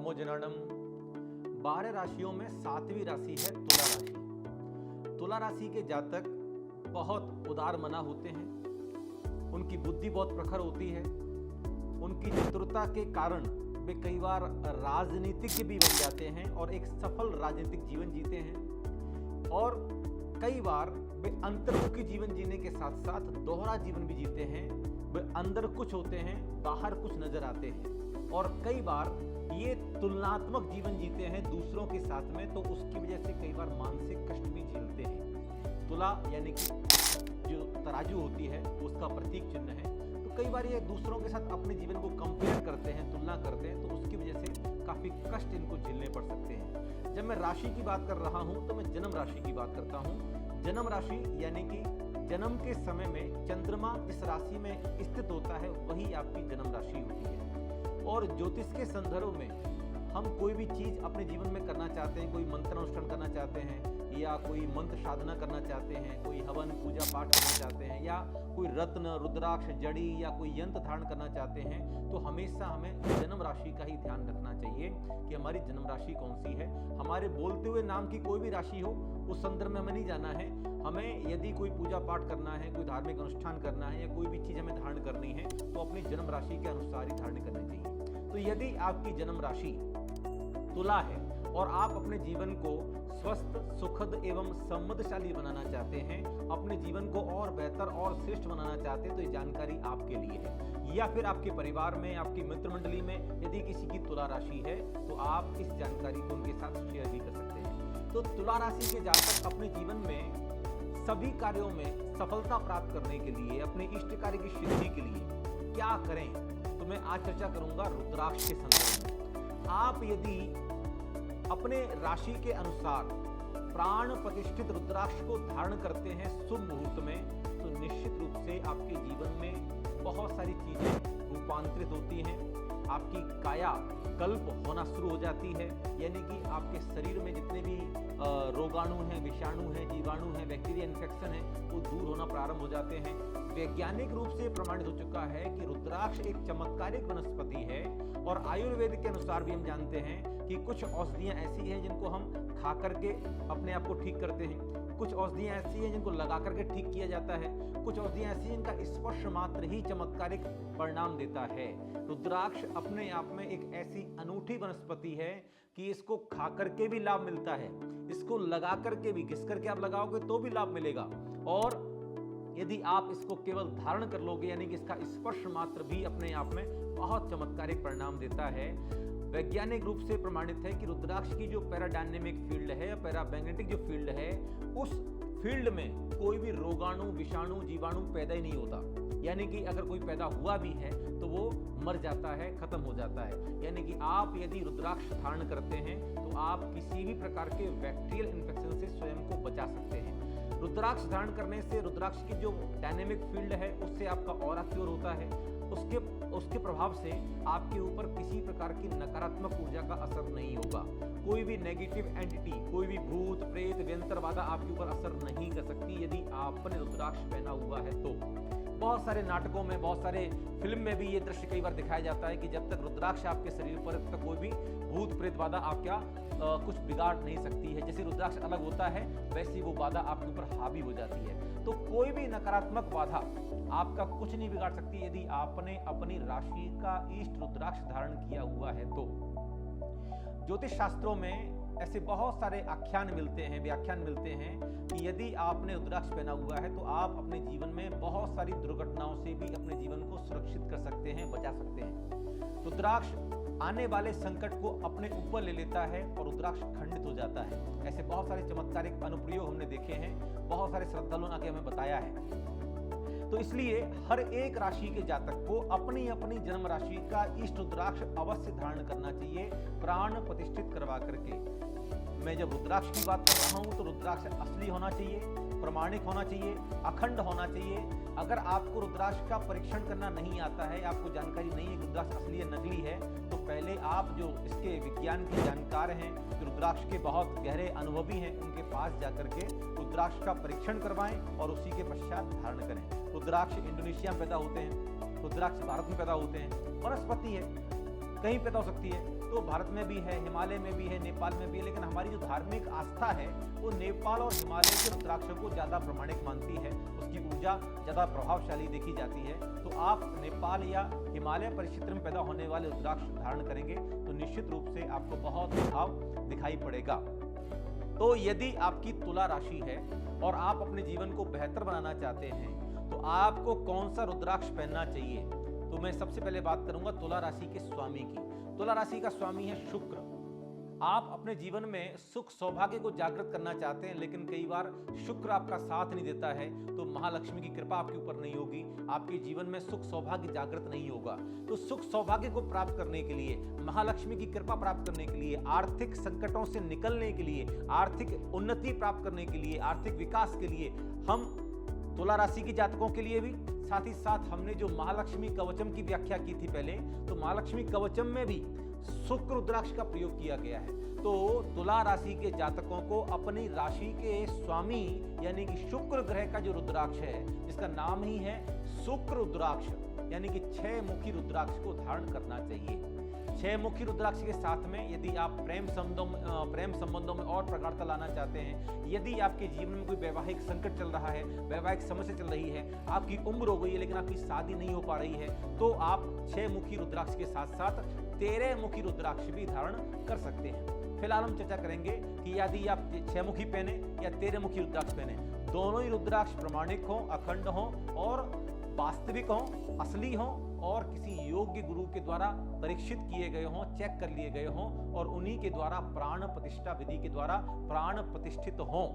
नमो जनार्दनम। 12 राशियों में 7वीं राशि है तुला राशि। तुला राशि के जातक बहुत उदार मना होते हैं, उनकी बुद्धि बहुत प्रखर होती है, उनकी चतुरता के कारण वे कई बार राजनीतिज्ञ भी बन जाते हैं और एक सफल राजनीतिक जीवन जीते हैं। और कई बार वे अंतर्मुखी जीवन जीने के साथ साथ दोहरा जीवन भी जीते हैं। वे अंदर कुछ होते हैं, बाहर कुछ नजर आते हैं। और कई बार ये तुलनात्मक जीवन जीते हैं दूसरों के साथ में, तो उसकी वजह से कई बार मानसिक कष्ट भी झेलते हैं। तुला यानी कि जो तराजू होती है उसका प्रतीक चिन्ह है। तो कई बार ये दूसरों के साथ अपने जीवन को कंपेयर करते हैं, तुलना करते हैं, तो उसकी वजह से काफी कष्ट इनको झेलने पड़ सकते हैं। जब मैं राशि की बात कर रहा हूं तो मैं जन्म राशि की बात करता हूं। जन्म राशि यानी कि जन्म के समय में चंद्रमा जिस राशि में स्थित होता है वही आपकी जन्म राशि होती है। और ज्योतिष के संदर्भ में हम कोई भी चीज अपने जीवन में करना चाहते हैं, कोई मंत्र अनुष्ठान करना चाहते हैं या कोई मंत्र साधना करना चाहते हैं, कोई हवन पूजा पाठ करना चाहते हैं या कोई रत्न रुद्राक्ष जड़ी या कोई यंत्र धारण करना चाहते हैं, तो हमेशा हमें जन्म राशि का ही ध्यान रखना चाहिए कि हमारी जन्म राशि कौन सी है। हमारे बोलते हुए नाम की कोई भी राशि हो उस संदर्भ में हमें नहीं जाना है। हमें यदि कोई पूजा पाठ करना है, कोई धार्मिक अनुष्ठान करना है या कोई भी चीज हमें धारण करनी है तो अपनी जन्म राशि के अनुसार ही धारण करनी चाहिए। तो यदि आपकी जन्म राशि तुला है और आप अपने जीवन को स्वस्थ सुखद एवं समृद्धशाली बनाना चाहते हैं, अपने जीवन को और बेहतर और श्रेष्ठ बनाना चाहते हैं, तो ये जानकारी आपके लिए है। या फिर आपके परिवार में, आपकी मित्र मंडली में यदि किसी की तुला राशि है तो आप इस जानकारी को उनके साथ शेयर भी कर सकते हैं। तो तुला राशि के जातक अपने जीवन में सभी कार्यों में सफलता प्राप्त करने के लिए, अपने इष्ट कार्य की सिद्धि के लिए क्या करें, तो मैं आज चर्चा करूंगा रुद्राक्ष के संदर्भ में। आप यदि अपने राशि के अनुसार प्राण प्रतिष्ठित रुद्राक्ष को धारण करते हैं शुभ मुहूर्त में, तो निश्चित रूप से आपके जीवन में बहुत सारी चीजें रूपांतरित होती हैं। आपकी काया कल्प होना शुरू हो जाती है, यानी कि आपके शरीर में जितने भी रोगाणु हैं, विषाणु हैं, जीवाणु हैं, बैक्टीरिया इन्फेक्शन है, वो दूर होना प्रारंभ हो जाते हैं। वैज्ञानिक रूप से प्रमाणित हो चुका है कि रुद्राक्ष एक चमत्कारिक वनस्पति है। और आयुर्वेद के अनुसार भी हम जानते हैं कि कुछ औषधियां ऐसी हैं जिनको हम खा करके अपने आप को ठीक करते हैं, कुछ औषधियां ऐसी हैं जिनको लगा करके ठीक किया जाता है, कुछ औषधियां ऐसी हैं जिनका स्पर्श मात्र ही चमत्कारिक परिणाम देता है। रुद्राक्ष अपने आप में एक ऐसी अनूठी वनस्पति है कि इसको खा करके भी लाभ मिलता है, इसको लगा करके भी, घिस करके आप लगाओगे तो भी लाभ मिलेगा। और यदि आप इसको केवल धारण कर लोगे, यानी कि इसका स्पर्श मात्र भी अपने आप में बहुत चमत्कारिक परिणाम देता है। वैज्ञानिक रूप से प्रमाणित है कि रुद्राक्ष की जो पैराडायनेमिक फील्ड है, पैरामैग्नेटिक जो फील्ड है, उस फील्ड में कोई भी रोगाणु विषाणु जीवाणु पैदा ही नहीं होता। यानी कि अगर कोई पैदा हुआ भी है तो वो मर जाता है, खत्म हो जाता है। यानी कि आप यदि रुद्राक्ष धारण करते हैं तो आप किसी भी प्रकार के बैक्टीरियल इन्फेक्शन से स्वयं को बचा सकते हैं। रुद्राक्ष धारण करने से रुद्राक्ष की जो डायनेमिक फील्ड है उससे आपका ऑरा क्योर होता है, उसके प्रभाव से आपके ऊपर किसी प्रकार की नकारात्मक ऊर्जा का असर नहीं होगा। कोई भी नेगेटिव एंटिटी, कोई भी भूत प्रेत व्यंतर बाधा आपके ऊपर असर नहीं कर सकती यदि आपने रुद्राक्ष पहना हुआ है तो। बहुत सारे नाटकों में, बहुत सारे फिल्म में भी ये दृश्य कई बार दिखाया जाता है कि जब तक रुद्राक्ष आपके शरीर पर, तब तक कोई भी भूत प्रेत बाधा आपका कुछ बिगाड़ नहीं सकती है। जैसे रुद्राक्ष अलग होता है वैसी वो बाधा आपके ऊपर हावी हो जाती है। तो कोई भी नकारात्मक बाधा आपका कुछ नहीं बिगाड़ सकती यदि आपने अपनी राशि का इष्ट रुद्राक्ष धारण किया हुआ है तो। ज्योतिष शास्त्रों में ऐसे बहुत सारे आख्यान मिलते हैं, व्याख्यान मिलते हैं कि यदि आपने रुद्राक्ष पहना हुआ है तो आप अपने जीवन में बहुत सारी दुर्घटनाओं से भी अपने जीवन को सुरक्षित कर सकते हैं, बचा सकते हैं। रुद्राक्ष आने वाले संकट को अपने ऊपर ले लेता है और रुद्राक्ष खंडित हो जाता है। ऐसे बहुत सारे चमत्कारिक अनुप्रयोग हमने देखे हैं, बहुत सारे श्रद्धालुओं ने हमें बताया है। तो इसलिए हर एक राशि के जातक को अपनी अपनी जन्म राशि का इष्ट रुद्राक्ष अवश्य धारण करना चाहिए, प्राण प्रतिष्ठित करवा करके। मैं जब रुद्राक्ष की बात कर रहा हूं तो रुद्राक्ष असली होना चाहिए, प्रमाणिक होना चाहिए, अखंड होना चाहिए। अगर आपको रुद्राक्ष का परीक्षण करना नहीं आता है, आपको जानकारी नहीं है कि रुद्राक्ष असली है नकली है, तो पहले आप जो इसके विज्ञान के जानकार हैं, जो रुद्राक्ष के बहुत गहरे अनुभवी हैं, उनके पास जाकर के रुद्राक्ष का परीक्षण करवाएं और उसी के पश्चात धारण करें। रुद्राक्ष इंडोनेशिया में पैदा होते हैं, रुद्राक्ष भारत में पैदा होते हैं, वनस्पति है, कहीं पैदा हो सकती है। तो भारत में भी है, हिमालय में भी है, नेपाल में भी है, लेकिन हमारी जो धार्मिक आस्था है वो नेपाल और हिमालय के रुद्राक्षों को ज़्यादा प्रमाणिक मानती है, उसकी ऊर्जा ज़्यादा प्रभावशाली देखी जाती है। तो आप नेपाल या हिमालय परिक्षेत्र में पैदा होने वाले रुद्राक्ष धारण करेंगे तो निश्चित रूप से आपको बहुत प्रभाव दिखाई पड़ेगा। तो यदि आपकी तुला राशि है और आप अपने जीवन को बेहतर बनाना चाहते हैं तो आपको कौन सा रुद्राक्ष पहनना चाहिए? तो मैं सबसे पहले बात करूंगा तुला राशि के स्वामी की। तुला राशि का स्वामी है शुक्र। आप अपने जीवन में सुख सौभाग्य को जागृत करना चाहते हैं, लेकिन कई बार शुक्र आपका साथ नहीं देता है, तो महालक्ष्मी की कृपा आपके ऊपर नहीं होगी, आपके जीवन में सुख सौभाग्य जागृत नहीं होगा। तो सुख सौभाग्य को प्राप्त करने के लिए, महालक्ष्मी की कृपा प्राप्त करने के लिए, आर्थिक संकटों से निकलने के लिए, आर्थिक उन्नति प्राप्त करने के लिए, आर्थिक विकास के लिए हम तुला राशि के जातकों के लिए भी, साथ ही साथ हमने जो महालक्ष्मी कवचम की व्याख्या की थी पहले, तो महालक्ष्मी कवचम में भी शुक्र रुद्राक्ष का प्रयोग किया गया है। तो तुला राशि के जातकों को अपनी राशि के स्वामी यानी कि शुक्र ग्रह का जो रुद्राक्ष है, जिसका नाम ही है शुक्र रुद्राक्ष यानी कि 6 मुखी रुद्राक्ष को धारण करना चाहिए। 6 मुखी रुद्राक्ष के साथ में यदि आप प्रेम संबंधों में और प्रगाढ़ता लाना चाहते हैं, यदि आपके जीवन में कोई वैवाहिक संकट चल रहा है, वैवाहिक समस्या चल रही है, आपकी उम्र हो गई है लेकिन आपकी शादी नहीं हो पा रही है, तो आप 6 मुखी रुद्राक्ष के साथ साथ 13 मुखी रुद्राक्ष भी धारण कर सकते हैं। फिलहाल हम चर्चा करेंगे कि यदि आप 6 मुखी पहने या 13 मुखी रुद्राक्ष पहने, दोनों ही रुद्राक्ष प्रमाणिक हों, अखंड हों और वास्तविक हों, असली हों और किसी योग्य गुरु के द्वारा परीक्षित किए गए हों, चेक कर लिए गए हों और उन्हीं के द्वारा प्राण प्रतिष्ठा विधि के द्वारा प्राण प्रतिष्ठित हों।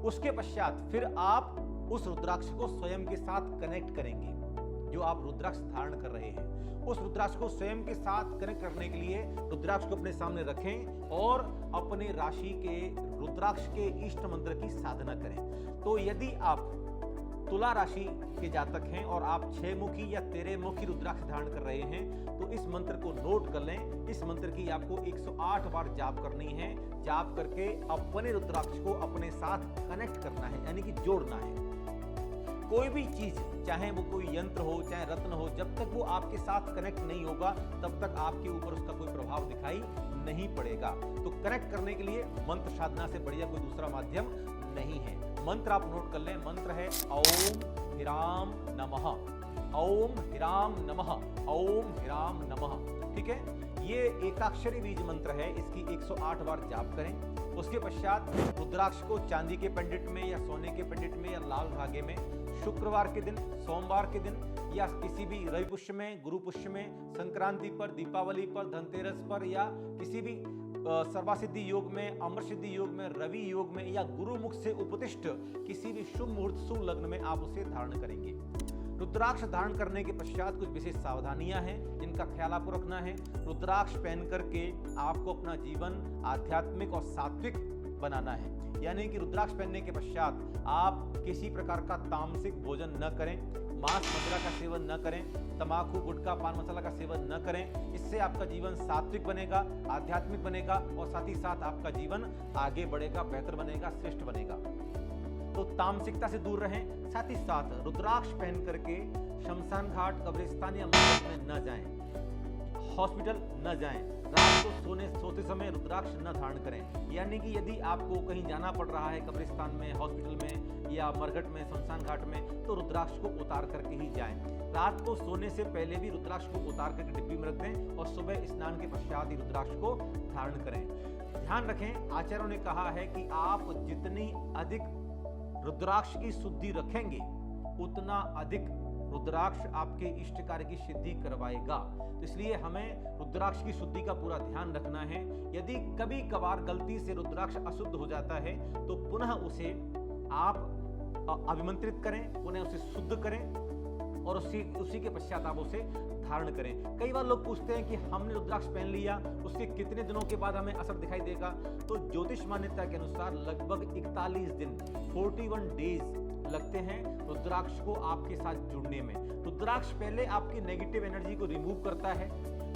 उसके पश्चात फिर आप उस रुद्राक्ष को स्वयं के साथ कनेक्ट करेंगे। जो आप रुद्राक्ष धारण कर रहे हैं, उस रुद्राक्ष को स्वयं के साथ कनेक्ट करने के लिए रुद्राक्ष को अपने सामने रखें और अपने राशि के रुद्राक्ष के इष्ट मंत्र की साधना करें। तो यदि आप तुला राशि के जातक हैं और आप 6 मुखी या 13 मुखी रुद्राक्ष धारण कर रहे हैं तो इस मंत्र को नोट कर लें। इस मंत्र की आपको 108 बार जाप करनी है। जाप करके अपने रुद्राक्ष को अपने साथ कनेक्ट करना है, यानी कि जोड़ना है। कोई भी चीज, चाहे वो कोई यंत्र हो, चाहे रत्न हो, जब तक वो आपके साथ कनेक्ट नहीं होगा तब तक आपके ऊपर उसका कोई प्रभाव दिखाई नहीं पड़ेगा। तो कनेक्ट करने के लिए मंत्र साधना से बढ़िया कोई दूसरा माध्यम नहीं है। मंत्र आप नोट कर लें। मंत्र है ओम ह्राम नमः, ओम ह्राम नमः, ओम ह्राम नमः। ठीक है, ये एकाक्षरी बीज मंत्र है। इसकी 108 बार जाप करें। उसके पश्चात रुद्राक्ष को चांदी के पंडित में या सोने के पंडित में या लाल धागे में शुक्रवार के दिन, सोमवार के दिन या किसी भी रवि पुष्य में, गुरु पुष्य में, संक्रांति पर, दीपावली पर, धनतेरस पर या किसी भी सर्वासिद्धि योग में, अमर सिद्धि योग में, रवि योग में या गुरु मुख से उपदिष्ट किसी भी शुभ मुहूर्त, शुभ लग्न में आप उसे धारण करेंगे। रुद्राक्ष धारण करने के पश्चात कुछ विशेष सावधानियां हैं जिनका ख्याल आपको रखना है। रुद्राक्ष पहन करके आपको अपना जीवन आध्यात्मिक और सात्विक बनाना है, यानी कि रुद्राक्ष पहनने के पश्चात आप किसी प्रकार का तामसिक भोजन न करें, मांस मदिरा का सेवन न करें, तंबाकू, गुटखा, पान मसाला का सेवन न करें। इससे आपका जीवन सात्विक बनेगा, आध्यात्मिक बनेगा और साथ ही साथ आपका जीवन आगे बढ़ेगा, बेहतर बनेगा, श्रेष्ठ बनेगा। तो तामसिकता से दूर रहें। साथ ही साथ रुद्राक्ष पहन करके शमशान घाट, कब्रिस्तान या मंदिर में न जाएं, हॉस्पिटल न जाएं, रात को सोते समय रुद्राक्ष न धारण करें। यानी कि यदि आपको कहीं जाना पड़ रहा है, कब्रिस्तान में, हॉस्पिटल में या मरघट में, शमशान घाट में, तो रुद्राक्ष को उतार करके ही जाएं। रात को सोने से पहले भी रुद्राक्ष को उतार करके डिब्बी में रख दें और सुबह स्नान के पश्चात ही रुद्राक्ष को धारण करें। ध्यान रखें, आचार्यों ने कहा है कि आप जितनी अधिक रुद्राक्ष की शुद्धि रखेंगे उतना अधिक रुद्राक्ष आपके इष्ट कार्य की सिद्धि करवाएगा। तो इसलिए हमें रुद्राक्ष की शुद्धि का पूरा ध्यान रखना है। यदि कभी कभार गलती से रुद्राक्ष अशुद्ध हो जाता है तो पुनः उसे आप अभिमंत्रित करें, पुनः उसे शुद्ध करें और उसी के पश्चात आप उसे धारण करें। कई बार लोग पूछते हैं कि हमने रुद्राक्ष पहन लिया, उसके कितने दिनों के बाद हमें असर दिखाई देगा? तो ज्योतिष मान्यता के अनुसार लगभग 41 दिन 41 डेज लगते हैं रुद्राक्ष को आपके साथ जुड़ने में। रुद्राक्ष पहले आपकी नेगेटिव एनर्जी को रिमूव करता है,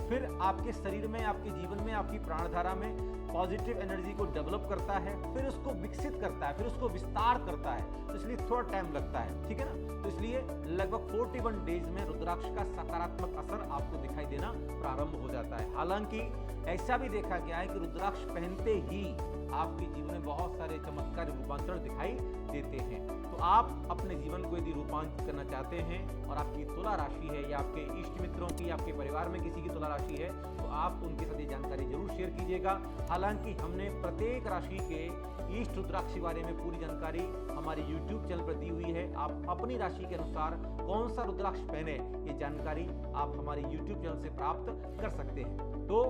फिर आपके शरीर में, आपके जीवन में, आपकी प्राणधारा में पॉजिटिव एनर्जी को डेवलप करता है, फिर उसको विकसित करता है, फिर उसको विस्तार करता है। तो इसलिए थोड़ा टाइम लगता है, ठीक है ना। तो इसलिए लगभग 41 डेज में रुद्राक्ष का सकारात्मक असर आपको दिखाई देना प्रारंभ हो जाता है। हालांकि ऐसा भी देखा गया है कि रुद्राक्ष पहनते ही आपके जीवन में बहुत सारे चमत्कारी रूपांतरण दिखाई देते हैं। तो आप अपने जीवन को यदि रूपांतरित करना चाहते हैं और आपकी तुला राशि है या आपके इष्ट मित्रों की, आपके परिवार में किसी की तुला राशि है, तो आप उनके साथ ये जानकारी जरूर शेयर कीजिएगा। हालांकि हमने प्रत्येक राशि के इष्ट रुद्राक्ष के बारे में पूरी जानकारी हमारे YouTube चैनल पर दी हुई है। आप अपनी राशि के अनुसार कौन सा रुद्राक्ष पहने, ये जानकारी आप हमारे YouTube चैनल से प्राप्त कर सकते हैं। तो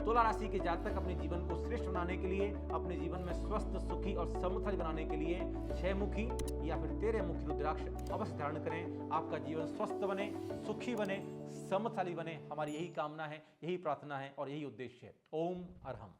तुला राशि के जातक अपने जीवन को श्रेष्ठ बनाने के लिए, अपने जीवन में स्वस्थ, सुखी और समृद्धि बनाने के लिए 6 मुखी या फिर 13 मुखी रुद्राक्ष अवश्य धारण करें। आपका जीवन स्वस्थ बने, सुखी बने, समृद्धशाली बने। हमारी यही कामना है, यही प्रार्थना है और यही उद्देश्य है। ओम अरहम।